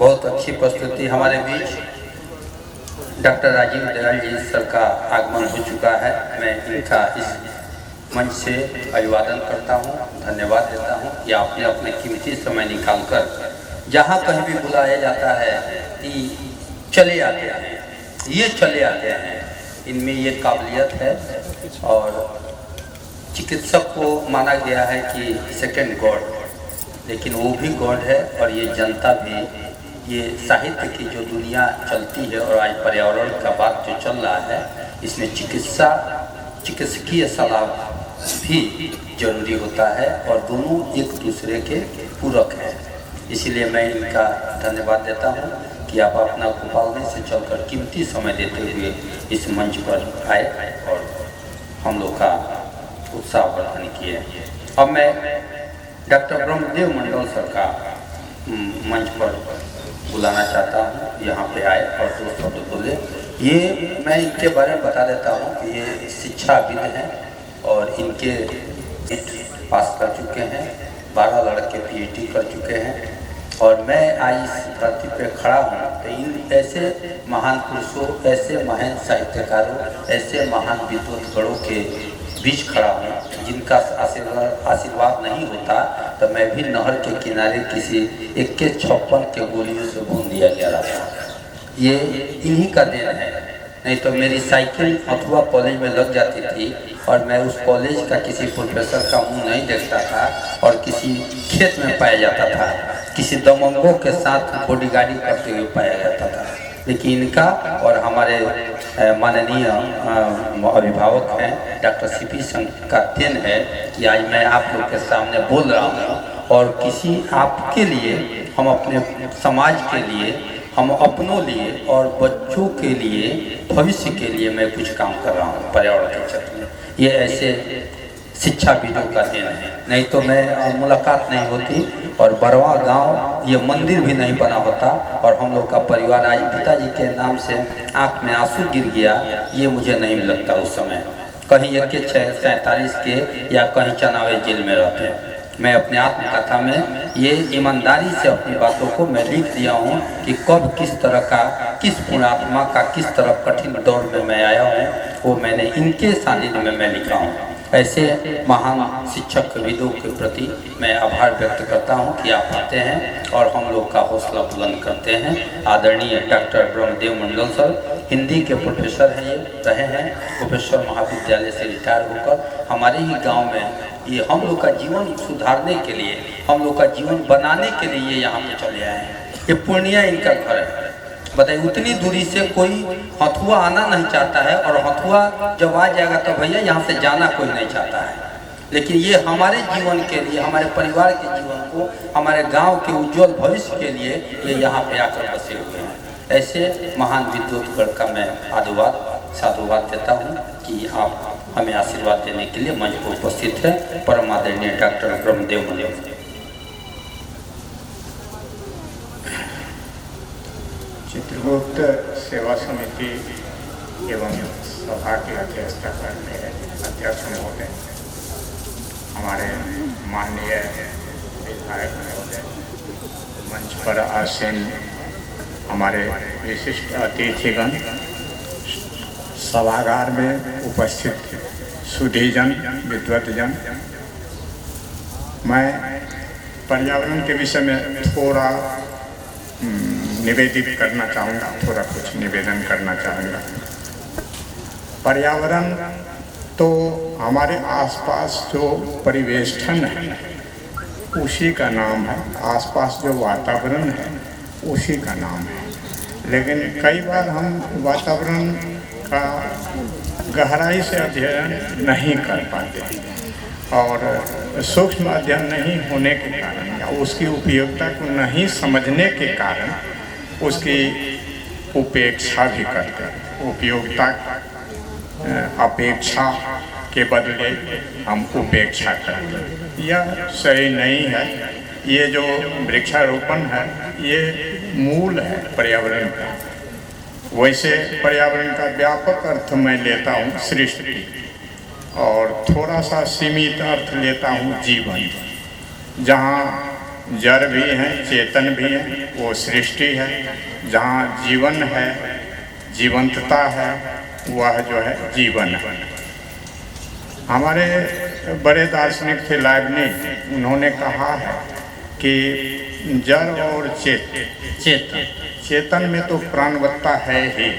बहुत अच्छी प्रस्तुति। हमारे बीच डॉक्टर राजीव दयाल जी सर का आगमन हो चुका है। मैं इनका इस मंच से अभिवादन करता हूँ, धन्यवाद देता हूँ कि आपने अपने कीमती समय निकालकर जहाँ कहीं भी बुलाया जाता है कि चले आते हैं, ये चले आते हैं। इनमें ये काबिलियत है और चिकित्सक को माना गया है कि सेकंड गॉड, लेकिन वो भी गॉड है और ये जनता भी। ये साहित्य की जो दुनिया चलती है और आज पर्यावरण का बात जो चल रहा है, इसमें चिकित्सकीय सलाह भी जरूरी होता है और दोनों एक दूसरे के पूरक हैं। इसीलिए मैं इनका धन्यवाद देता हूँ कि आप अपना गोपालगंज से चलकर कीमती समय देते हुए इस मंच पर आए और हम लोग का उत्साह वर्धन किए। अब मैं डॉक्टर ब्रह्मदेव मंडल सर का मंच पर बुलाना चाहता हूँ, यहाँ पे आए और दो शब्द बोले। ये मैं इनके बारे में बता देता हूँ कि ये शिक्षाविद हैं और इनके पास कर चुके हैं, 12 लड़के PhD कर चुके हैं। और मैं आज इस धरती पे खड़ा हूँ तो इन ऐसे महान पुरुषों, ऐसे महान साहित्यकारों, ऐसे महान विद्वत्गणों के बीच खड़ा हूँ जिनका आशीर्वाद नहीं होता तो मैं भी नहर के किनारे किसी 51 के गोलियों से भून दिया गया रहता। ये इन्हीं का देन है। नहीं तो मेरी साइकिल अथवा कॉलेज में लग जाती थी और मैं उस कॉलेज का किसी प्रोफेसर का मुंह नहीं देखता था और किसी खेत में पाया जाता था, किसी दबंगों के साथ बॉडीगार्डी करते हुए पाया जाता था। लेकिन इनका और हमारे माननीय अभिभावक हैं डॉक्टर CP संघ का देन है कि आज मैं आप लोग के सामने बोल रहा हूँ और किसी आपके लिए, हम अपने समाज के लिए, हम अपनों लिए और बच्चों के लिए, भविष्य के लिए मैं कुछ काम कर रहा हूँ पर्यावरण के क्षेत्र में। ये ऐसे शिक्षाविदों का देन है, नहीं तो मैं मुलाकात नहीं होती और बरवा गांव ये मंदिर भी नहीं बना होता और हम लोग का परिवार आज पिताजी के नाम से आंख में आंसू गिर गया, ये मुझे नहीं लगता उस समय। कहीं 47 के या कहीं चनावे जेल में रहते हैं। मैं अपने आत्मकथा में ये ईमानदारी से अपनी बातों को मैं लिख दिया हूँ कि कब किस तरह का, किस पुण्यात्मा का किस तरह कठिन दौर में मैं आया हूँ, वो मैंने इनके सानिध्य में मैं लिखा हूँ। ऐसे महान शिक्षक विदों के प्रति मैं आभार व्यक्त करता हूं कि आप आते हैं और हम लोग का हौसला बुलंद करते हैं। आदरणीय डॉक्टर ब्रह्मदेव मंडल सर हिंदी के प्रोफेसर हैं, ये रहे हैं प्रोफेसर महाविद्यालय से रिटायर होकर हमारे ही गांव में ये हम लोग का जीवन सुधारने के लिए, हम लोग का जीवन बनाने के लिए यहाँ पे चले आए हैं। ये पूर्णिया इनका घर है। बताइए, उतनी दूरी से कोई हथुआ आना नहीं चाहता है और हथुआ जब आ जाएगा तो भैया यहाँ से जाना कोई नहीं चाहता है। लेकिन ये हमारे जीवन के लिए, हमारे परिवार के जीवन को, हमारे गांव के उज्जवल भविष्य के लिए ये यहाँ पे आकर बसे हुए हैं। ऐसे महान विद्वत्गण का मैं साधुवाद देता हूँ कि आप हमें आशीर्वाद देने के लिए मंच पर उपस्थित है। परम आदरणीय डॉक्टर ब्रह्मदेव मंडल। चित्रगुप्त सेवा समिति एवं सभा की अध्यक्षता कर रहे अध्यक्ष महोदय, हमारे माननीय विधायक महोदय, मंच पर आसीन हमारे विशिष्ट अतिथिगण, सभागार में उपस्थित सुधीजन, विद्वतजन, मैं पर्यावरण के विषय में थोड़ा निवेदित करना चाहूँगा, थोड़ा कुछ निवेदन करना चाहूँगा। पर्यावरण तो हमारे आसपास जो परिवेष्टन है उसी का नाम है, आसपास जो वातावरण है उसी का नाम है। लेकिन कई बार हम वातावरण का गहराई से अध्ययन नहीं कर पाते और सूक्ष्म अध्ययन नहीं होने के कारण या उसकी उपयोगिता को नहीं समझने के कारण उसकी उपेक्षा भी करते हैं। उपयोगिता अपेक्षा के बदले हम उपेक्षा करते हैं, यह सही नहीं है। ये जो वृक्षारोपण है ये मूल है पर्यावरण का। वैसे पर्यावरण का व्यापक अर्थ मैं लेता हूँ सृष्टि और थोड़ा सा सीमित अर्थ लेता हूँ जीवन, जहाँ जड़ भी हैं, चेतन भी हैं, वो सृष्टि है। जहाँ जीवन है, जीवंतता है, वह जो है जीवन है। हमारे बड़े दार्शनिक थे लाइब्निज, उन्होंने कहा है कि जड़ और चेतन में तो प्राणवत्ता है ही,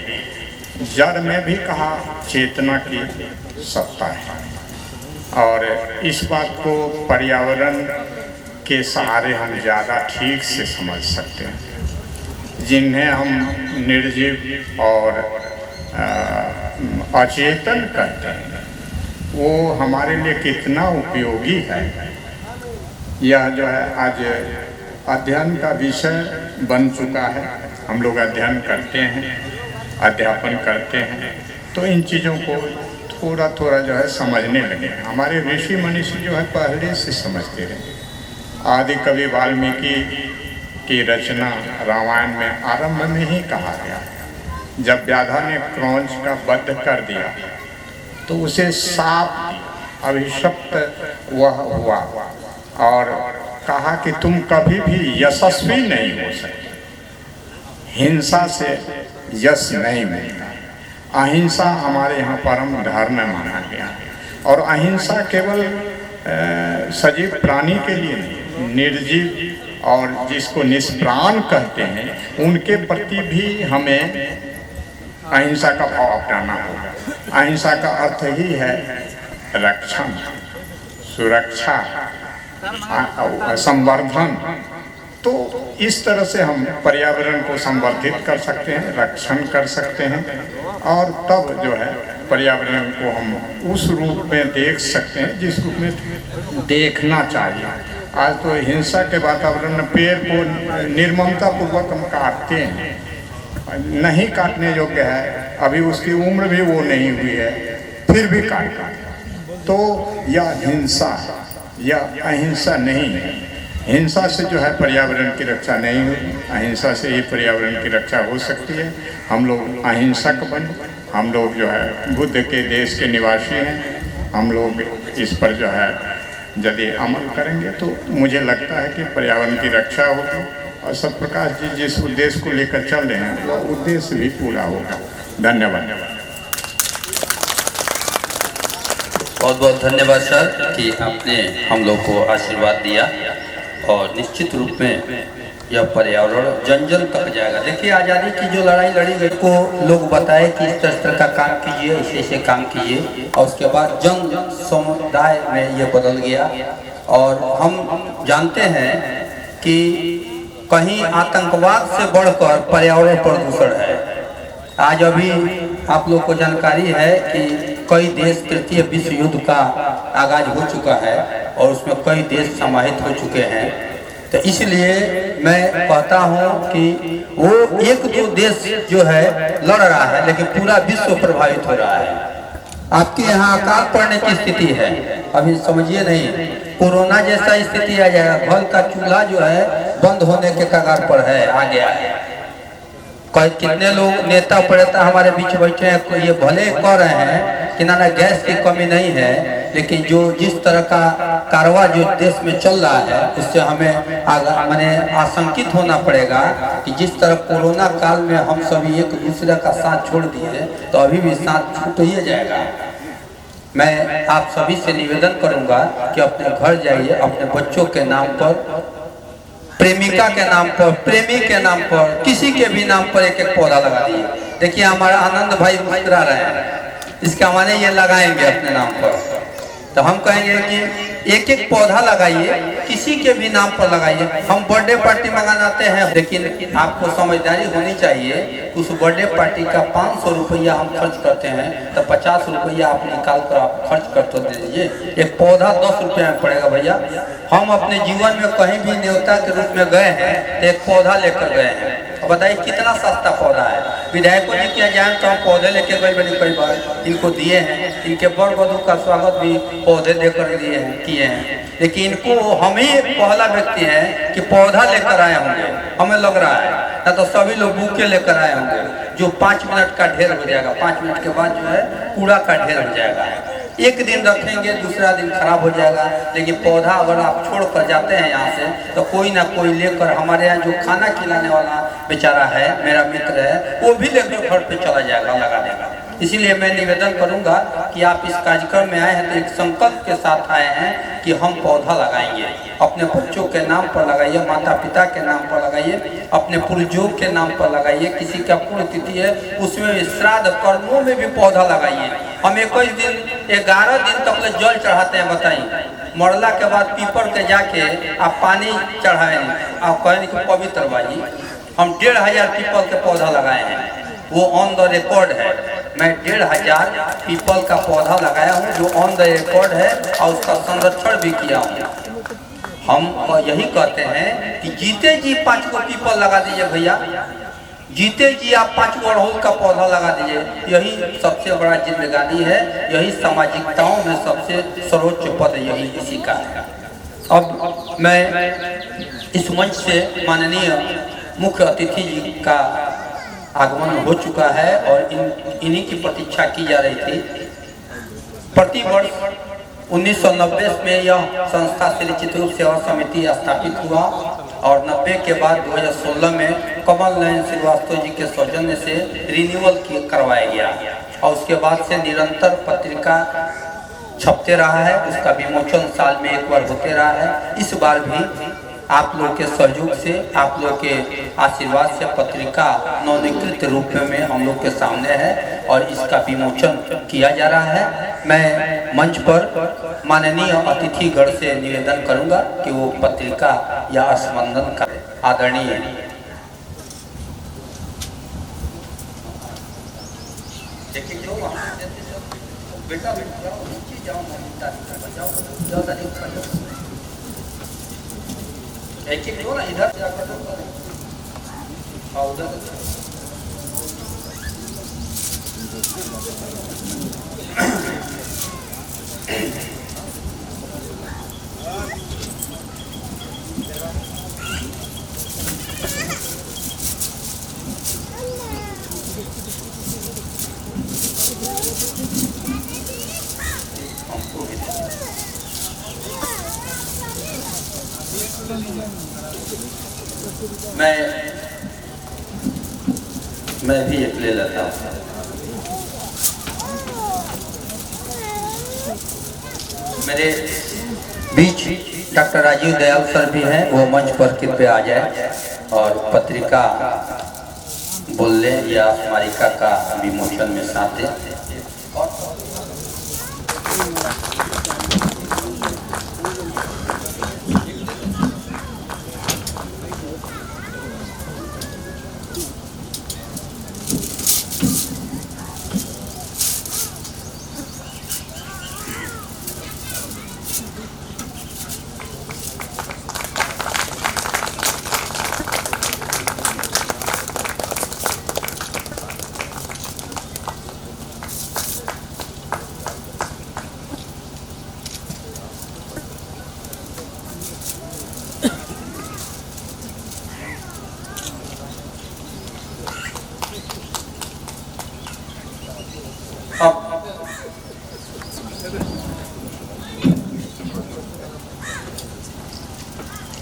जड़ में भी कहा चेतना की सत्ता है। और इस बात को पर्यावरण के सहारे हम ज़्यादा ठीक से समझ सकते हैं। जिन्हें हम निर्जीव और अचेतन कहते हैं, वो हमारे लिए कितना उपयोगी है, यह जो है आज अध्ययन का विषय बन चुका है। हम लोग अध्ययन करते हैं, अध्यापन करते हैं, तो इन चीज़ों को थोड़ा थोड़ा जो है समझने लगे। हमारे ऋषि मनीषी जो है पहले से समझते रहे। आदि कवि वाल्मीकि की रचना रामायण में आरंभ में ही कहा गया, जब व्याधा ने क्रौंच का वध कर दिया तो उसे शाप दिया, अभिशप्त वह हुआ और कहा कि तुम कभी भी यशस्वी नहीं हो सकते, हिंसा से यश नहीं मिलता। अहिंसा हमारे यहाँ परम धर्म माना गया है। और अहिंसा केवल सजीव प्राणी के लिए नहीं, निर्जीव और जिसको निष्प्राण कहते हैं, उनके प्रति भी हमें अहिंसा का भाव अपनाना होगा। अहिंसा का अर्थ ही है रक्षण, सुरक्षा, संवर्धन। तो इस तरह से हम पर्यावरण को संवर्धित कर सकते हैं, रक्षण कर सकते हैं, और तब जो है पर्यावरण को हम उस रूप में देख सकते हैं जिस रूप में देखना चाहिए। आज तो हिंसा के वातावरण में पेड़ को निर्ममता पूर्वक हम काटते हैं, नहीं काटने योग्य है, अभी उसकी उम्र भी वो नहीं हुई है, फिर भी काटते हैं। तो यह हिंसा या अहिंसा नहीं है। हिंसा से जो है पर्यावरण की रक्षा नहीं होती, अहिंसा से ही पर्यावरण की रक्षा हो सकती है। हम लोग अहिंसक बने, हम लोग जो है बुद्ध के देश के निवासी हैं। हम लोग इस पर जो है यदि अमल करेंगे तो मुझे लगता है कि पर्यावरण की रक्षा होगी, और सत्यप्रकाश जी जिस उद्देश्य को लेकर चल रहे हैं वह उद्देश्य भी पूरा होगा। धन्यवाद। बहुत बहुत धन्यवाद सर कि आपने हम लोग को आशीर्वाद दिया, और निश्चित रूप में यह पर्यावरण जन जन तक जाएगा। देखिए, आज़ादी की जो लड़ाई लड़ी गई को लोग बताए कि इस तरह का काम कीजिए, ऐसे ऐसे काम कीजिए, और उसके बाद जन समुदाय में ये बदल गया। और हम जानते हैं कि कहीं आतंकवाद से बढ़कर पर्यावरण प्रदूषण है। आज अभी आप लोग को जानकारी है कि कई देश तृतीय विश्व युद्ध का आगाज हो चुका है और उसमें कई देश समाहित हो चुके हैं। तो इसलिए मैं कहता हूं कि वो एक दो देश जो है लड़ रहा है, लेकिन पूरा विश्व प्रभावित हो रहा है। आपके यहाँ अकाल पड़ने की स्थिति है, अभी समझिए नहीं, कोरोना जैसा स्थिति आ जाएगा। घर का चूल्हा जो है बंद होने के कगार पर है, आ गया है। कितने लोग नेता प्रेता हमारे बीच बैठे हैं, ये भले कह रहे हैं कि ना गैस की कमी नहीं है, लेकिन जो जिस तरह का कारवा जो देश में चल रहा है, उससे हमें माने आशंकित होना पड़ेगा कि जिस तरह कोरोना काल में हम सभी एक दूसरे का साथ छोड़ दिए, तो अभी भी साथ छूट ही जाएगा। मैं आप सभी से निवेदन करूंगा कि अपने घर जाइए, अपने बच्चों के नाम पर, प्रेमिका के नाम पर, प्रेमी के नाम पर, किसी के भी नाम पर एक एक पौधा लगा दिए। देखिए, हमारा आनंद भाई मुस्कुरा रहे हैं, इसका माने ये लगाएंगे अपने नाम पर। तो हम कहेंगे कि एक एक पौधा लगाइए, किसी के भी नाम पर लगाइए। हम बर्थडे पार्टी मंगाते हैं, लेकिन आपको समझदारी होनी चाहिए। उस बर्थडे पार्टी का 500 रुपया हम खर्च करते हैं, तो 50 रुपया आप निकाल कर आप खर्च कर तो दे दीजिए। एक पौधा 10 रुपये में पड़ेगा भैया। हम अपने जीवन में कहीं भी न्योता के रूप में गए हैं तो एक पौधा लेकर गए हैं। बताइए कितना सस्ता पौधा है। विधायकों जी क्या जाए तो हम पौधे लेके गए बड़ी कई बार, इनको दिए हैं। इनके बर वधु का स्वागत भी पौधे देकर दिए हैं, किए हैं। लेकिन इनको हम ही पहला व्यक्ति हैं कि पौधा लेकर आए होंगे, हमें लग रहा है, ना तो सभी लोग बुके लेकर आए होंगे, जो 5 मिनट का ढेर हो जाएगा। 5 मिनट के बाद जो है कूड़ा का ढेर हो जाएगा। एक दिन रखेंगे, दूसरा दिन खराब हो जाएगा। लेकिन पौधा अगर आप छोड़ कर जाते हैं यहाँ से, तो कोई ना कोई लेकर, हमारे यहाँ जो खाना खिलाने वाला बेचारा है, मेरा मित्र है, वो भी लेकर घर पे चला जाएगा, लगा देगा। इसीलिए मैं निवेदन करूंगा कि आप इस कार्यक्रम में आए हैं तो एक संकल्प के साथ आए हैं कि हम पौधा लगाएंगे। अपने बच्चों के नाम पर लगाइए, माता पिता के नाम पर लगाइए, अपने पूर्वजों के नाम पर लगाइए। किसी का पुण्यतिथि है उसमें श्राद्ध कर्मों में भी पौधा लगाइए। हम 21 दिन 11 दिन तक जल चढ़ाते हैं, बताइए। मरला के बाद पीपर के जाके आप पानी चढ़ाएं, आप कहें कि पवित्र भाई। हम 1500 पीपल के पौधा लगाए हैं, वो ऑन द रिकॉर्ड है। मैं 1500 पीपल का पौधा लगाया हूँ जो ऑन द रिकॉर्ड है, और उसका संरक्षण भी किया हूँ। हम यही कहते हैं कि जीते जी 5 को पीपल लगा दीजिए भैया, जीते जी आप 5 को अड़हुल का पौधा लगा दीजिए। यही सबसे बड़ा जिंदगानी है, यही सामाजिकताओं में सबसे सर्वोच्च पद यही इसी का है। अब मैं इस मंच से माननीय मुख्य अतिथि जी का आगमन हो चुका है और इन्हीं की प्रतीक्षा की जा रही थी। प्रतिवर्ष 1990 में यह संस्था श्री चित्रगुप्त सेवा समिति स्थापित हुआ और 90 के बाद 2016 में कमल नयन श्रीवास्तव जी के सौजन्य से रिन्यूअल करवाया गया और उसके बाद से निरंतर पत्रिका छपते रहा है। उसका विमोचन साल में एक बार होते रहा है। इस बार भी आप लोग के सहयोग से, आप लोग के आशीर्वाद से पत्रिका नवीनीकृत रूप में हम लोग के सामने है और इसका विमोचन किया जा रहा है। मैं मंच पर माननीय अतिथिगण से निवेदन करूंगा कि वो पत्रिका या स्पंदन का आदरणीय बेटा एक एक ना इधर जाकर उधर मैं भी एक ले लेता हूँ। मेरे बीच डॉक्टर राजीव दयाल सर भी हैं, वो मंच पर कृपया आ जाए और पत्रिका बोल लें या स्मारिका का विमोचन में साथ दें।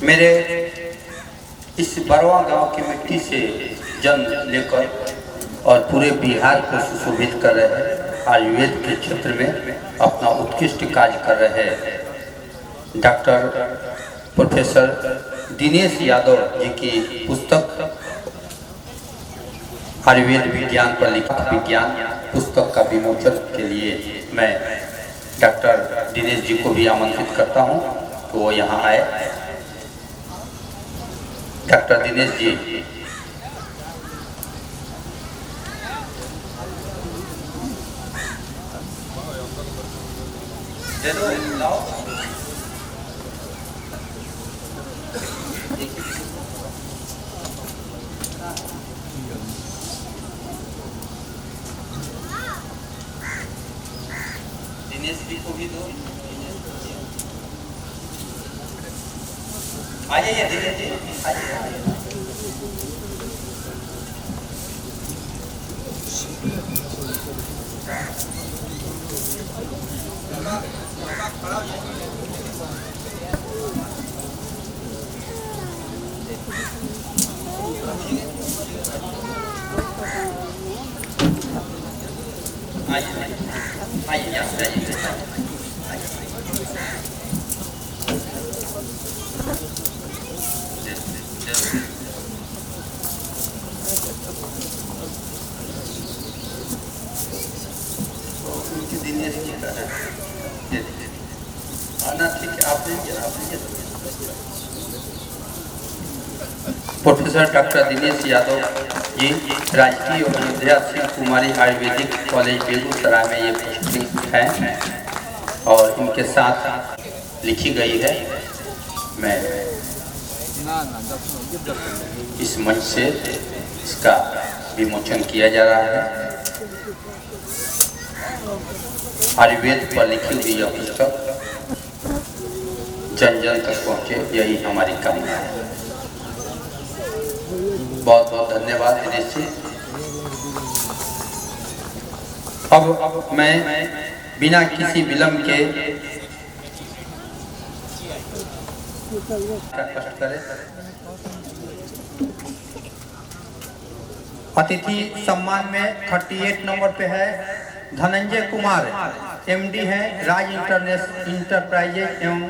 मेरे इस बरवा गांव की मिट्टी से जन्म लेकर और पूरे बिहार को सुशोभित कर रहे आयुर्वेद के क्षेत्र में अपना उत्कृष्ट कार्य कर रहे डॉक्टर प्रोफेसर दिनेश यादव जी की पुस्तक आयुर्वेद विज्ञान पर लिखा विज्ञान पुस्तक का विमोचन के लिए मैं डॉक्टर दिनेश जी को भी आमंत्रित करता हूं तो वो यहाँ आए। डॉक्टर दिनेश जी दिनेश जी को भी दो। आ जाइए दिनेश जी, आ जाइए। आइए यहाँ से दिनेश जी का है, आना ठीक है, आप लीजिए। प्रोफेसर डॉक्टर दिनेश यादव जी राजकीय अयोध्या सिंह कुमारी आयुर्वेदिक कॉलेज बेगूसराय में ये पोस्टिंग है और इनके साथ लिखी गई है। मैं इस मंच से इसका विमोचन किया जा रहा है। आयुर्वेद पर लिखी हुई यह पुस्तक जन जन तक पहुँचे, यही हमारी कामना है। बहुत बहुत धन्यवाद दिनेश जी। अब मैं बिना किसी विलंब के कष्ट करें अतिथि सम्मान में 38 नंबर पे है धनंजय कुमार, एमडी है राज इंटरप्राइजेज एवं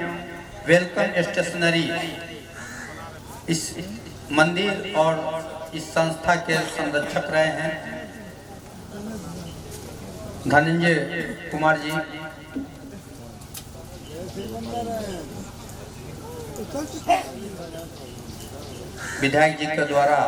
वेलकम स्टेशनरी। इस मंदिर और इस संस्था के संरक्षक रहे हैं धनंजय कुमार जी। विधायक जी के द्वारा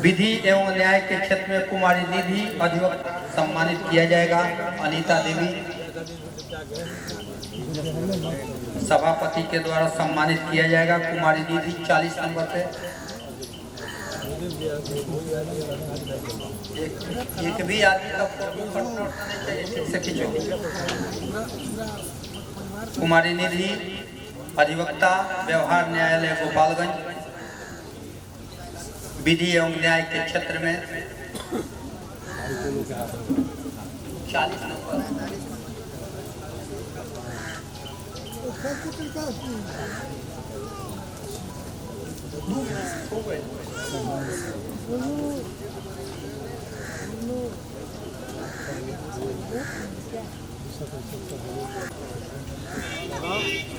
विधि एवं न्याय के क्षेत्र में कुमारी निधि अधिवक्ता सम्मानित किया जाएगा अनीता देवी। सभापति के द्वारा सम्मानित किया जाएगा कुमारी निधि 40 नंबर पे। एक भी आदमी का फोटो से खींचो। कुमारी निधि अधिवक्ता व्यवहार न्यायालय गोपालगंज विधि एवं न्याय के क्षेत्र में 40 नंबर।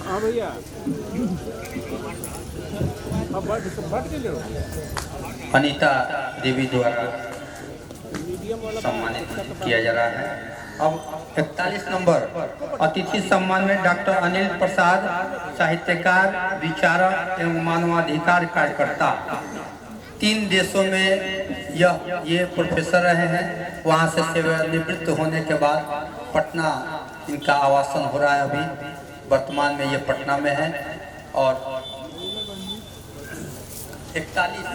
हाँ भैया बढ़ के लो। अनीता देवी द्वारा सम्मानित किया जा रहा है। अब 41 नंबर अतिथि सम्मान में डॉक्टर अनिल प्रसाद, साहित्यकार, विचारक एवं मानवाधिकार कार्यकर्ता। 3 देशों में ये प्रोफेसर रहे हैं। वहाँ से सेवानिवृत्त होने के बाद पटना इनका आवासन हो रहा है। अभी वर्तमान में ये पटना में है। और 41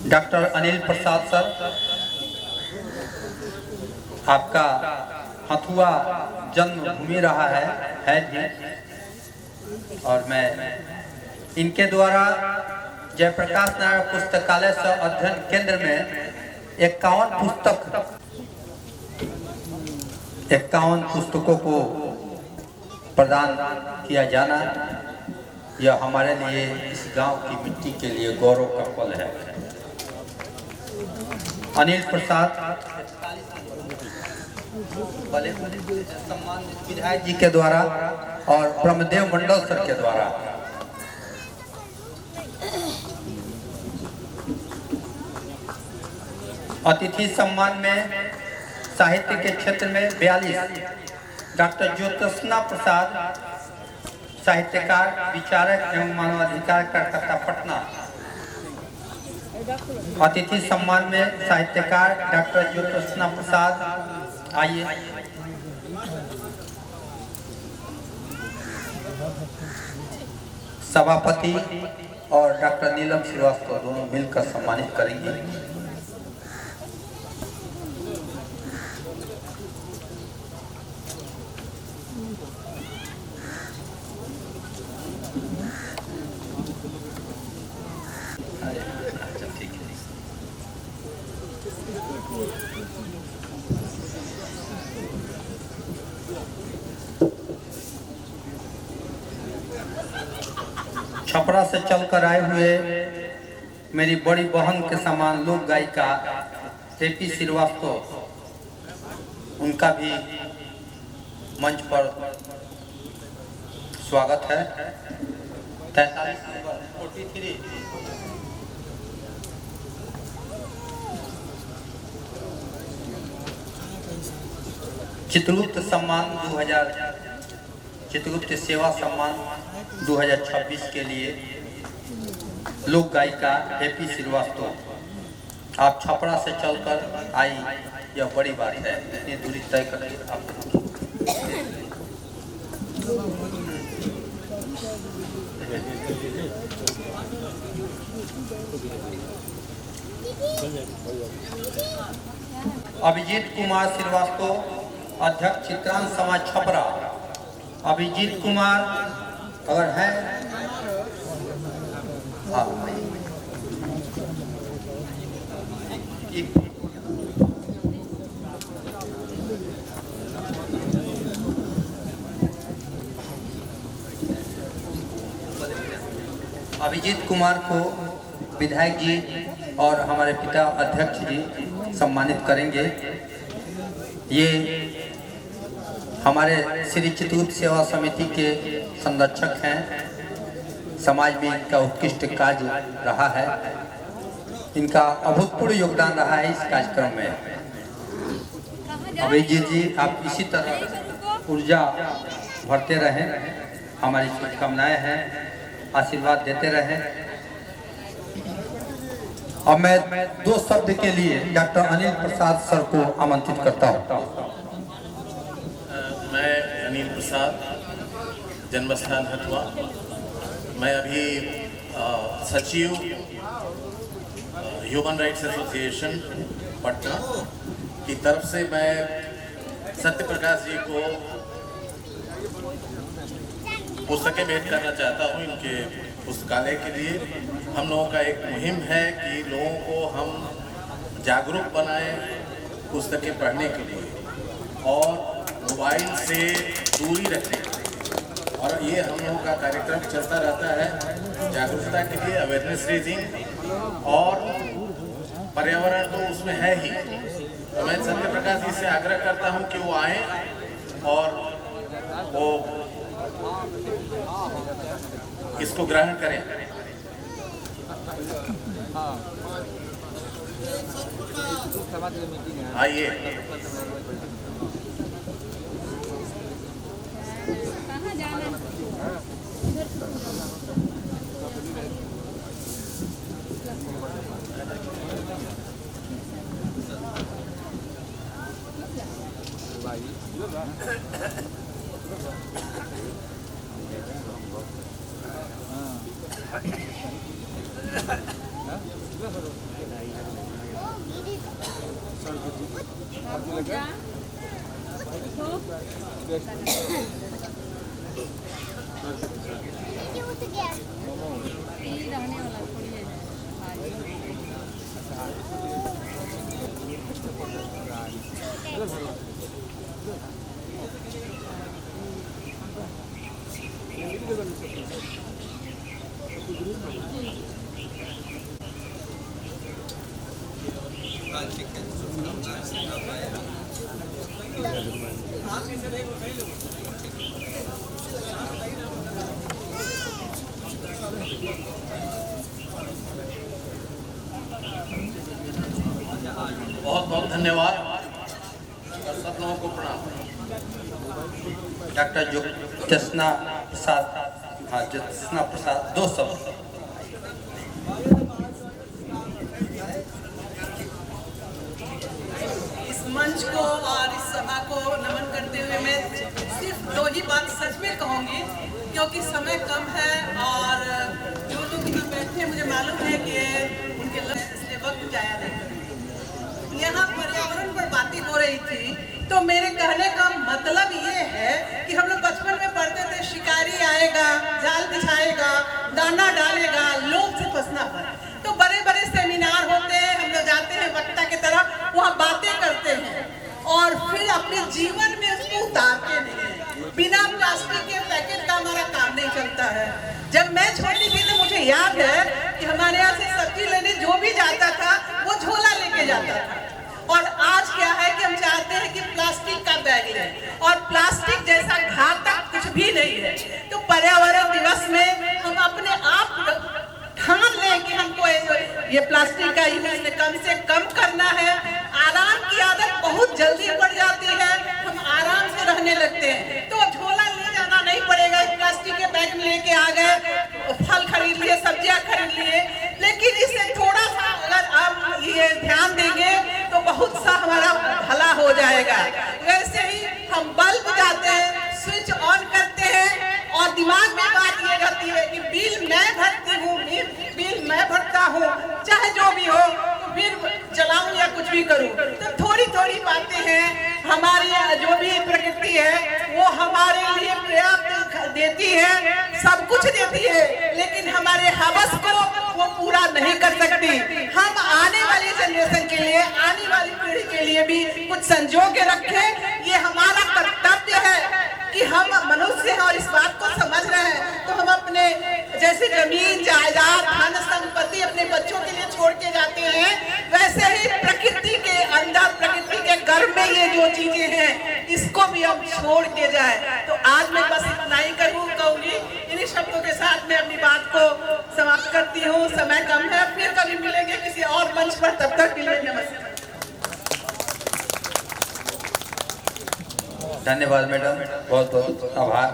डॉक्टर अनिल प्रसाद सर, आपका हथुआ जन्मभूमि रहा है भी। और मैं इनके द्वारा जयप्रकाश नारायण पुस्तकालय सह अध्ययन केंद्र में 51 पुस्तकों को प्रदान किया जाना, यह हमारे लिए इस गांव की मिट्टी के लिए गौरव का पल है। अनिल प्रसाद सम्मानित विधायक जी के द्वारा और ब्रह्मदेव मंडल सर के द्वारा। अतिथि सम्मान में साहित्य के क्षेत्र में 42 डॉक्टर ज्योत्सना प्रसाद, साहित्यकार, विचारक एवं मानवाधिकार कार्यकर्ता पटना। अतिथि सम्मान में साहित्यकार डॉक्टर ज्योत्सना प्रसाद, आइए। सभापति और डॉक्टर नीलम श्रीवास्तव दोनों मिलकर सम्मानित करेंगे। छपरा से चलकर आए हुए मेरी बड़ी बहन के समान लोक गायिका एपी श्रीवास्तव, उनका भी मंच पर स्वागत है। 43 नंबर 43 चित्रगुप्त सम्मान 2000 चित्रगुप्त सेवा सम्मान 2026 के लिए लोक गायिका एपी श्रीवास्तव, आप छपरा से चलकर आई, यह बड़ी बात है। इतनी दूरी तय करके आप अभिजीत कुमार श्रीवास्तव, अध्यक्ष चित्रांश समाज छपरा। अभिजीत कुमार अगर है, हाँ अभिजीत कुमार को विधायक जी और हमारे पिता अध्यक्ष जी सम्मानित करेंगे। ये हमारे श्री चित्रगुप्त सेवा समिति के संरक्षक हैं, समाज में इनका उत्कृष्ट कार्य रहा है, इनका अभूतपूर्व योगदान रहा है इस कार्यक्रम में। अभिजीत जी आप इसी तरह ऊर्जा भरते रहें, हमारी शुभकामनाएं हैं, आशीर्वाद देते रहें। अब मैं 2 शब्द के लिए डॉक्टर अनिल प्रसाद सर को आमंत्रित करता हूँ। मैं अनिल प्रसाद, जन्मस्थान हथुआ। मैं अभी सचिव ह्यूमन राइट्स एसोसिएशन पटना की तरफ से मैं सत्य प्रकाश जी को पुस्तकें भेंट करना चाहता हूँ इनके पुस्तकालय के लिए। हम लोगों का एक मुहिम है कि लोगों को हम जागरूक बनाएं पुस्तकें पढ़ने के लिए और मोबाइल से दूरी रखें। और ये हम लोगों का कार्यक्रम चलता रहता है जागरूकता के लिए, अवेयरनेस रेजिंग, और पर्यावरण तो उसमें है ही। तो मैं सत्य प्रकाश जी से आग्रह करता हूँ कि वो आए और वो इसको ग्रहण करें। आइए। बहुत बहुत धन्यवाद और सब लोगों को प्रणाम। डॉक्टर ज्योत्सना प्रसाद, हाँ ज्योत्सना प्रसाद 2 शब्द। इस मंच को और इस सभा को नमन करते हुए मैं सिर्फ 2 ही बात सच में कहूँगी, क्योंकि समय कम है और जो लोग यहाँ बैठे हैं मुझे मालूम है कि उनके लक्ष्य इसलिए वक्त जाया नहीं करेंगे। यहाँ पर्यावरण पर बातें हो रही थी, तो मेरे कहने का मतलब ये है कि हम लोग बचपन में पढ़ते थे, शिकारी आएगा, जाल बिछाएगा, दाना डालेगा, लोभ से फंसना पर। तो बड़े बड़े सेमिनार होते हैं, हम लोग जाते हैं वक्ता की तरफ, याद है कि हमारे यहाँ से सब्जी लेने जो भी जाता था वो झोला लेके जाता था। और आज क्या है कि हम चाहते हैं कि प्लास्टिक का बैग लें, और प्लास्टिक जैसा घातक कुछ भी नहीं है। तो पर्यावरण दिवस में हम अपने आप ठान लें कि हमको ये प्लास्टिक का यूज कम से कम करना है। आराम की आदत बहुत जल्दी पड़ जाती है, हम आराम से रहने लगते हैं। तो झोला ले जाना नहीं पड़ेगा, प्लास्टिक के बैग में लेके आ गए, फल खरीद लिए, सब्जियां खरीद लिए। लेकिन इससे थोड़ा सा अगर आप ये ध्यान देंगे तो बहुत सा हमारा भला हो जाएगा। वैसे ही हम बल्ब जाते हैं, स्विच ऑन करते हैं और दिमाग में बात ये रहती है कि बिल मैं भरती हूँ, बिल मैं भरता हूँ, चाहे जो भी हो, तो बिल जलाऊं या कुछ भी करूं। तो थोड़ी थोड़ी बातें हैं, हमारी जो भी प्रकृति है वो हमारे लिए पर्याप्त देती है, सब कुछ देती है, लेकिन हमारे हवस को वो पूरा नहीं कर सकती। हम आने वाली जनरेशन के लिए, आने वाली पीढ़ी के लिए भी कुछ संजो के रखें। ये हमारा कर्तव्य है कि हम मनुष्य हैं और इस बात को समझ रहे हैं। तो हम अपने जैसे जमीन जायदाद धन संपत्ति अपने बच्चों के लिए छोड़ के जाते हैं, वैसे ही प्रकृति के अंदर, प्रकृति के गर्भ में ये जो चीजें हैं इसको भी हम छोड़ के जाए। तो आज मैं बस इतना ही कहूँगी, इन्हीं शब्दों के साथ मैं अपनी बात को समाप्त करती हूँ। समय कम है, फिर कभी मिलेंगे किसी और मंच पर, तब तक के लिए नमस्कार। धन्यवाद मैडम, बहुत बहुत आभार।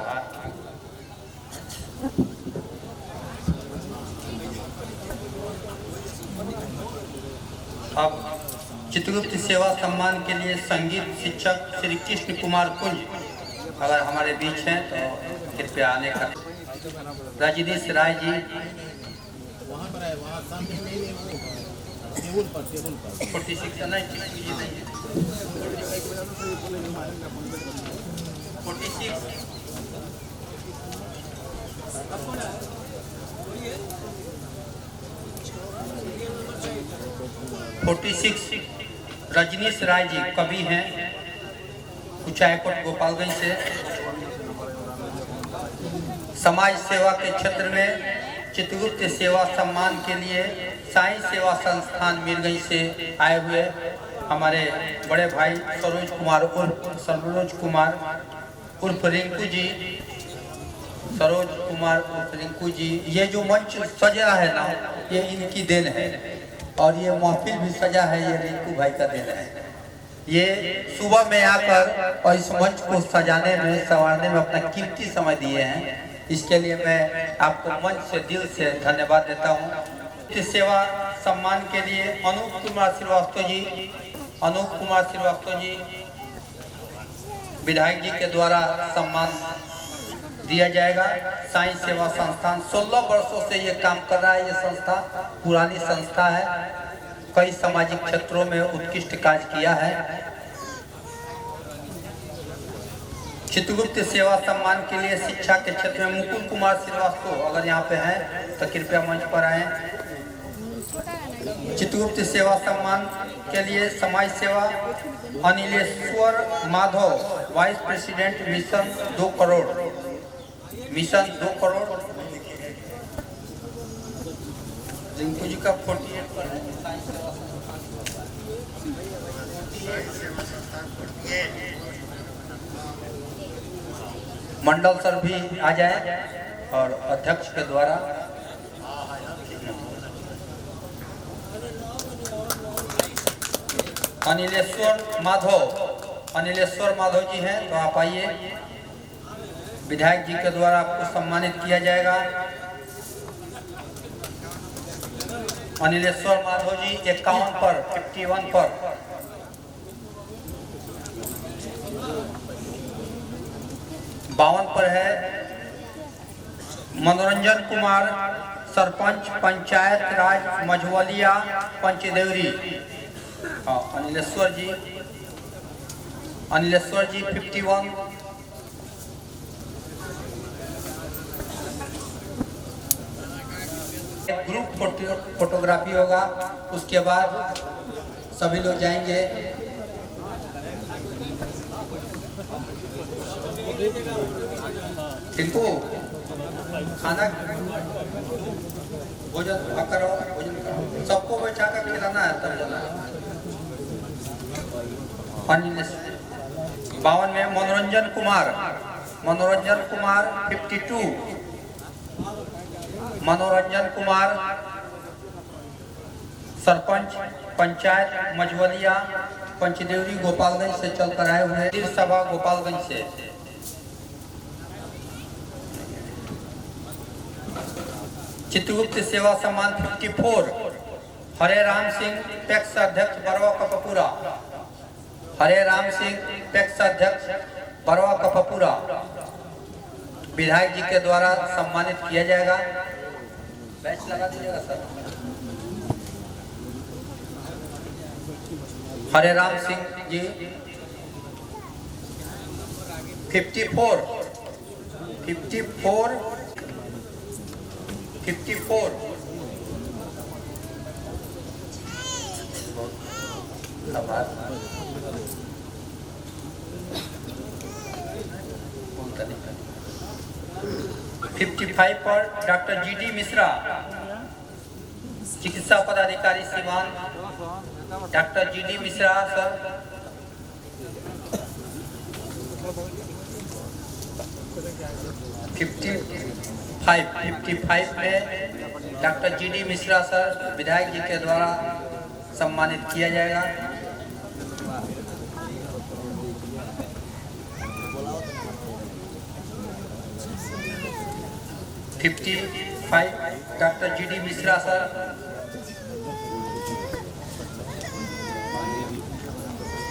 अब चित्रगुप्त सेवा सम्मान के लिए संगीत शिक्षक श्री कृष्ण कुमार कुंज अगर हमारे बीच हैं तो कृपया आने का। रजनीश राय जी, वहाँ पर है, वहाँ सामने टेबल पर 46 नहीं, 46 रजनीश राय जी कवि हैं, कुचायकोट गोपालगंज से। समाज सेवा के क्षेत्र में चित्रगुप्त सेवा सम्मान के लिए साईं सेवा संस्थान मीरगंज से आए हुए हमारे बड़े भाई सरोज कुमार उर्फ रिंकू जी, सरोज कुमार उर्फ रिंकू जी। ये जो मंच सजा है ना, ये इनकी देन है, और ये महफिल भी सजा है, ये रिंकू भाई का देन है। ये सुबह में आकर और इस मंच को सजाने में, संवारने में अपना कीमती समय दिए हैं। इसके लिए मैं आपको मंच से दिल से धन्यवाद देता हूँ। इस सेवा सम्मान के लिए अनूप कुमार श्रीवास्तव जी विधायक जी के द्वारा सम्मान दिया जाएगा। साईं सेवा संस्थान 16 वर्षों से ये काम कर रहा है। ये संस्था पुरानी संस्था है, कई सामाजिक क्षेत्रों में उत्कृष्ट कार्य किया है। चित्रगुप्त सेवा सम्मान के लिए शिक्षा के क्षेत्र में मुकुल कुमार श्रीवास्तव अगर यहाँ पे हैं तो कृपया मंच पर आए। चित्रगुप्त सेवा सम्मान के लिए समाज सेवा Anileshwar Madhav, vice president, mission 2 crore. Rinku ji का 48 पर मंडल सर भी आ जाए और अध्यक्ष के द्वारा अनिलेश्वर माधव जी हैं, तो आप आइए। विधायक जी के द्वारा आपको सम्मानित किया जाएगा। अनिलेश्वर माधव जी 51 पर 51 पर। बावन पर है मनोरंजन कुमार, सरपंच पंचायत राज मझवलिया पंचदेवरी। अनिलेश्वर जी 51। ग्रुप फोटोग्राफी होगा, उसके बाद सभी लोग जाएंगे। टिंकू खाना भोजन करो, भोजन करो, सबको बैठा कर खिलाना है तब जाना है। 52 में मनोरंजन कुमार 52, मनोरंजन कुमार सरपंच पंचायत मझवलिया पंचदेवरी गोपालगंज से चलकर आए हुए हैं, सभा गोपालगंज से। चित्रगुप्त सेवा सम्मान 54 हरे राम सिंह पैक्स अध्यक्ष बरवा कपपूरा, हरे राम सिंह पैक्स अध्यक्ष बरवा कपपूरा विधायक जी के द्वारा सम्मानित किया जाएगा। बैच लगा दीजिएगा सर। हरे राम सिंह जी 54 55 पर डॉक्टर GD मिश्रा चिकित्सा पदाधिकारी Siwan, doctor GD Mishra sir. Fifty five में डॉक्टर GD मिश्रा सर विधायक जी के द्वारा सम्मानित किया जाएगा। Fifty 55 doctor GD Mishra sir.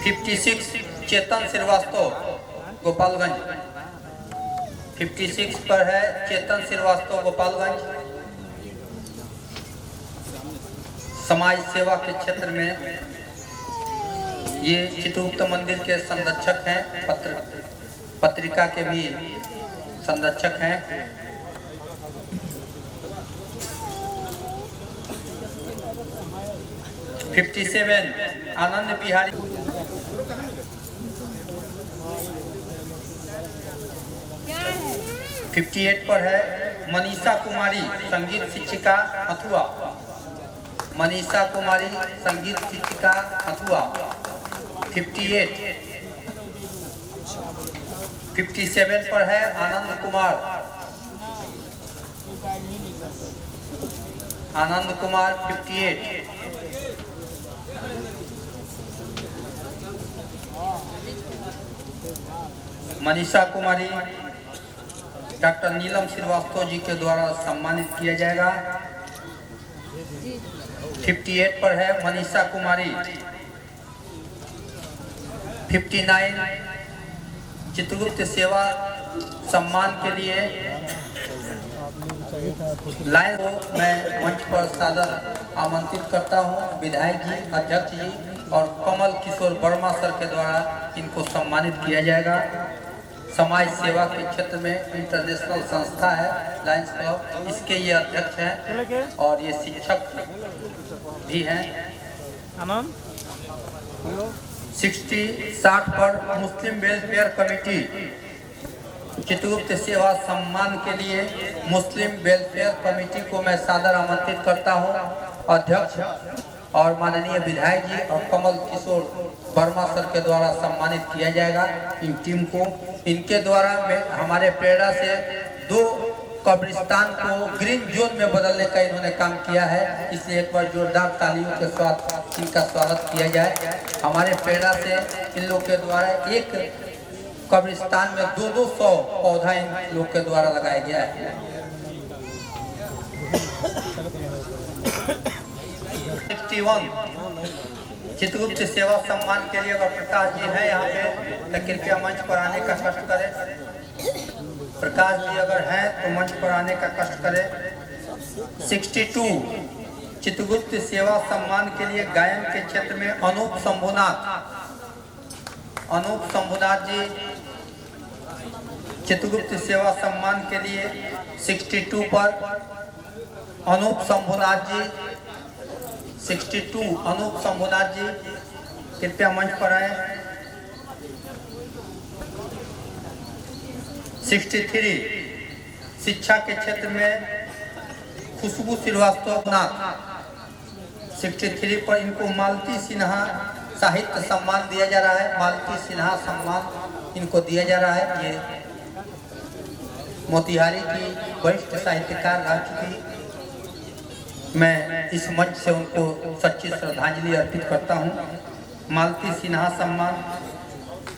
56 चेतन श्रीवास्तव गोपालगंज, 56 पर है चेतन श्रीवास्तव गोपालगंज। समाज सेवा के क्षेत्र में ये चित्रगुप्त मंदिर के संरक्षक हैं, पत्रिका के भी संरक्षक हैं। 57 आनंद बिहारी 58 पर है मनीषा कुमारी संगीत शिक्षिका हथुआ, मनीषा कुमारी संगीत शिक्षिका हथुआ। 58 57 पर है आनंद कुमार 58 मनीषा कुमारी डॉक्टर नीलम श्रीवास्तव जी के द्वारा सम्मानित किया जाएगा। 58 पर है मनीषा कुमारी। 59 चित्रगुप्त सेवा सम्मान के लिए लाइन को मैं मंच पर सादर आमंत्रित करता हूं। विधायक जी, अध्यक्ष जी और कमल किशोर वर्मा सर के द्वारा इनको सम्मानित किया जाएगा। समाज सेवा के क्षेत्र में इंटरनेशनल संस्था है लायंस क्लब, इसके ये अध्यक्ष हैं और ये शिक्षक भी हैं। 60 पर मुस्लिम वेलफेयर कमेटी चित्रगुप्त सेवा सम्मान के लिए मुस्लिम वेलफेयर कमेटी को मैं सादर आमंत्रित करता हूं। अध्यक्ष और माननीय विधायक जी और कमल किशोर वर्मा सर के द्वारा सम्मानित किया जाएगा इन टीम को। इनके द्वारा हमारे प्रेरणा से 2 कब्रिस्तान को ग्रीन जोन में बदलने का इन्होंने काम किया है, इसलिए एक बार जोरदार तालियों के साथ इनका स्वागत किया जाए। हमारे प्रेरणा से इन लोग के द्वारा एक कब्रिस्तान में 200 पौधा इन लोग के द्वारा लगाया गया है। 61 चित्रगुप्त सेवा सम्मान के लिए अगर प्रकाश जी है यहाँ पे तो कृपया मंच पर आने का कष्ट करें। प्रकाश जी अगर हैं तो मंच पर आने का कष्ट करें। 62 चित्रगुप्त सेवा सम्मान के लिए गायन के क्षेत्र में अनूप शंभुनाथ जी चित्रगुप्त सेवा सम्मान के लिए 62 पर अनूप शंभुनाथ जी 62 अनूप शंभुनाथ जी कृपया मंच पर आए। 63 शिक्षा के क्षेत्र में खुशबू श्रीवास्तव नाथ 63 पर इनको मालती सिन्हा साहित्य सम्मान दिया जा रहा है। मालती सिन्हा सम्मान इनको दिया जा रहा है। ये मोतिहारी की वरिष्ठ साहित्यकार रह चुकी। मैं इस मंच से उनको सच्ची श्रद्धांजलि अर्पित करता हूँ। मालती सिन्हा सम्मान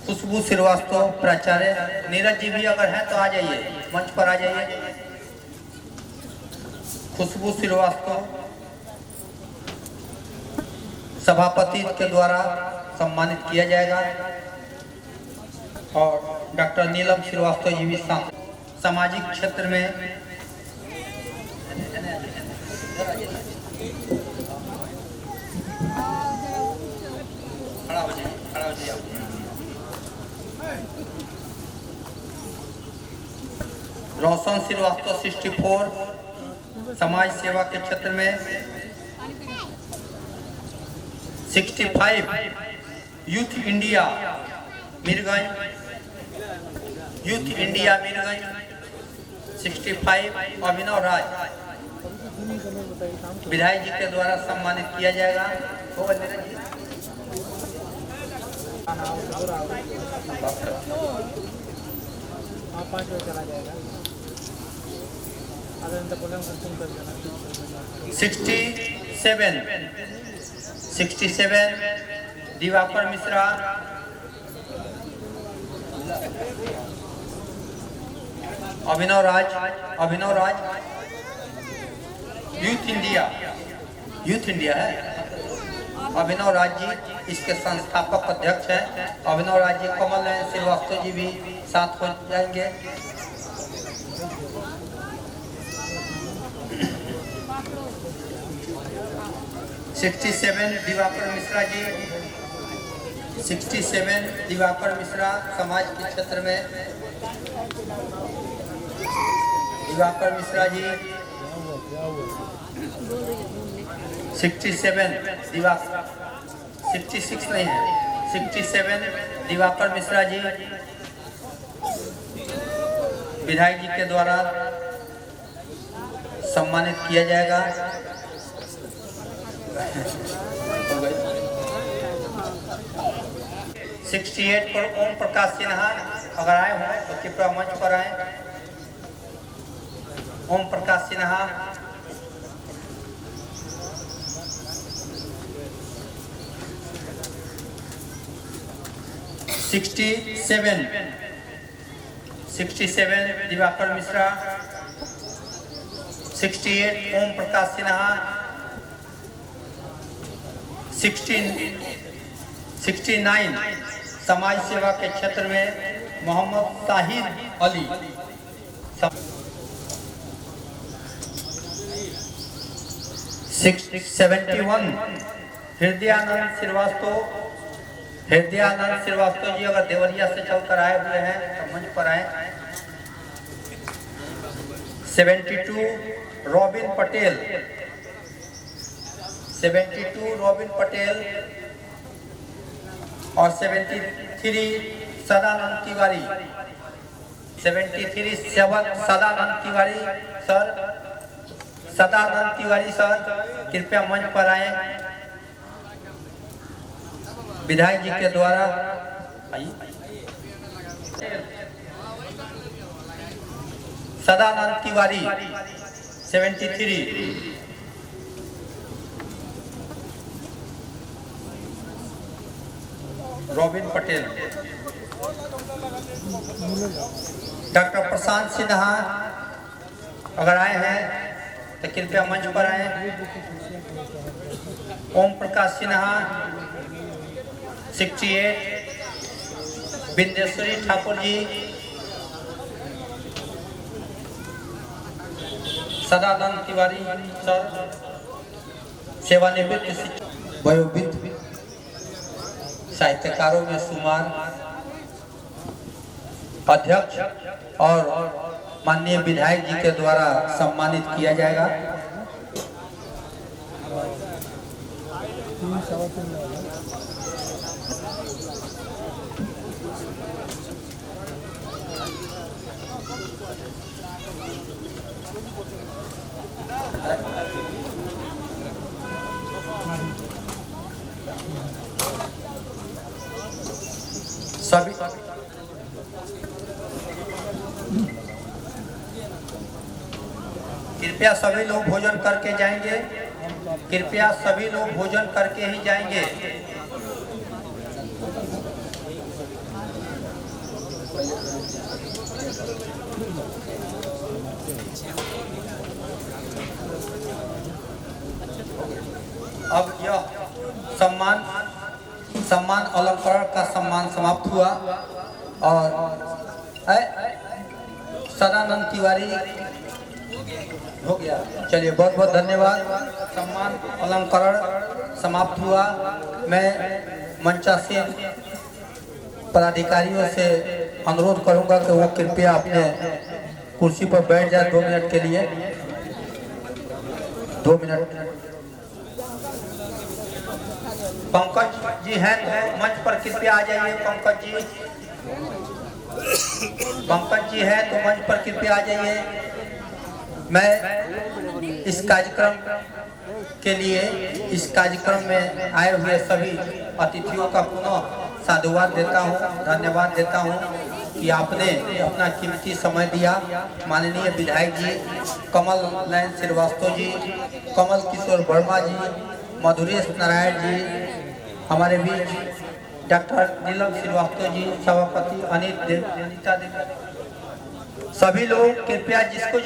खुशबू श्रीवास्तव प्राचार्य। नीरज जी भी अगर हैं तो आ जाइए, मंच पर आ जाइए। खुशबू श्रीवास्तव सभापति के द्वारा सम्मानित किया जाएगा और डॉक्टर नीलम श्रीवास्तव जी भी सामाजिक क्षेत्र में खड़ा हो जाइए रोशन श्रीवास्तव 64 समाज सेवा के क्षेत्र में। 65 यूथ इंडिया मीरगंज 65 अभिनव राज विधायक जी के द्वारा सम्मानित किया जाएगा। हाँ 5 बजे चला जाएगा। 67 दिवाकर मिश्रा अभिनव राज यूथ इंडिया है। अभिनव राज जी इसके संस्थापक अध्यक्ष हैं। अभिनव राज जी कमल श्रीवास्तव जी भी साथ हो जाएंगे। दिवाकर मिश्रा जी 67 दिवाकर मिश्रा समाज के क्षेत्र में। दिवाकर मिश्रा जी 67 66 नहीं है 67 दिवाकर मिश्रा जी विधायक जी के द्वारा सम्मानित किया जाएगा। 68 पर ओम प्रकाश सिन्हा अगर आए हों तो कृपया मंच पर आए। ओम प्रकाश सिन्हा 67 दिवाकर मिश्रा। 68 ओम प्रकाश सिन्हा। 69 समाज सेवा के क्षेत्र में मोहम्मद साहिद अली। 71 हृदयानंद श्रीवास्तव जी अगर देवरिया से चलकर आए हुए हैं तो मंच पर आए। 72 रॉबिन पटेल 72 रॉबिन पटेल और 73 सदानंद तिवारी 73 सदानंद तिवारी सर कृपया मंच पर आए। विधायक जी के द्वारा सदानंद तिवारी 73 रॉबिन पटेल। डॉक्टर प्रशांत सिन्हा अगर आए हैं तो कृपया मंच पर आए। ओम प्रकाश सिन्हा 68 बिंदेश्वरी ठाकुर जी सदानंद तिवारी सर सेवानिवृत्त वयोवृद्ध साहित्यकारों में शुमार अध्यक्ष और माननीय विधायक जी के द्वारा सम्मानित किया जाएगा। सभी कृपया सभी लोग भोजन करके जाएंगे। कृपया सभी लोग भोजन करके ही जाएंगे। अब यह सम्मान अलंकरण का सम्मान समाप्त हुआ और सदानंद तिवारी हो गया। चलिए, बहुत बहुत धन्यवाद। सम्मान अलंकरण समाप्त हुआ। मैं मंचासीन पदाधिकारियों से अनुरोध करूंगा कि वो कृपया अपने कुर्सी पर बैठ जाए 2 मिनट के लिए। 2 मिनट। पंकज जी हैं तो मंच पर कृपया आ जाइए। पंकज जी हैं तो मंच पर कृपया आ जाइए। मैं इस कार्यक्रम के लिए, इस कार्यक्रम में आए हुए सभी अतिथियों का पुनः साधुवाद देता हूँ, धन्यवाद देता हूँ कि आपने अपना कीमती समय दिया। माननीय विधायक जी कमल नयन श्रीवास्तव जी, कमल किशोर वर्मा जी, मधुरेश नारायण जी, हमारे बीच डॉक्टर नीलम श्रीवास्तव जी, सभापति अनिता देवी, सभी लोग कृपया जिसको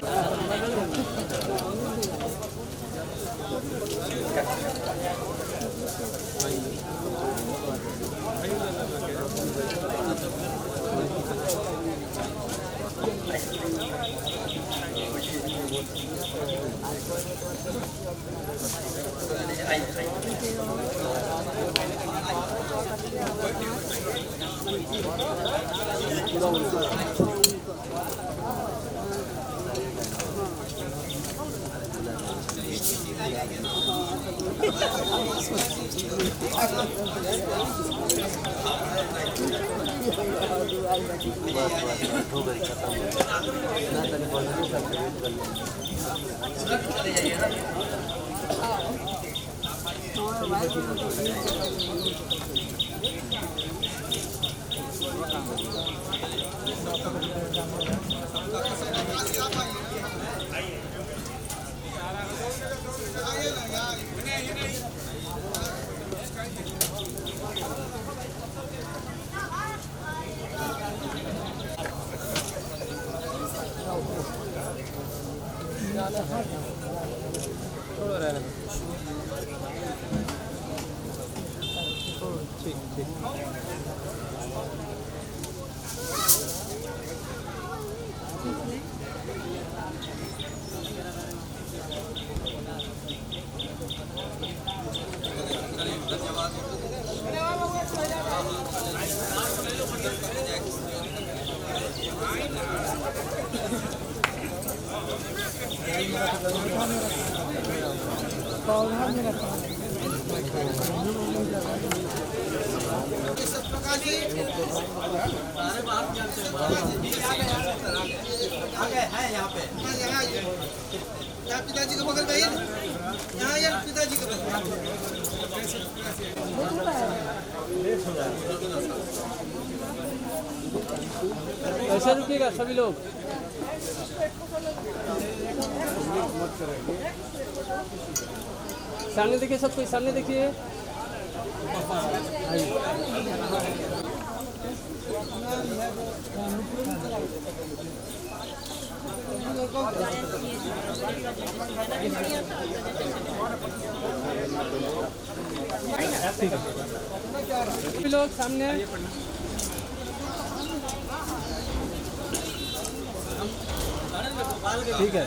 पिताजी को बगल में यहाँ यार पिताजी को ऐसा रुकिएगा सभी लोग। सामने देखिए, सब कोई सामने देखिए। सभी लोग सामने। ठीक है।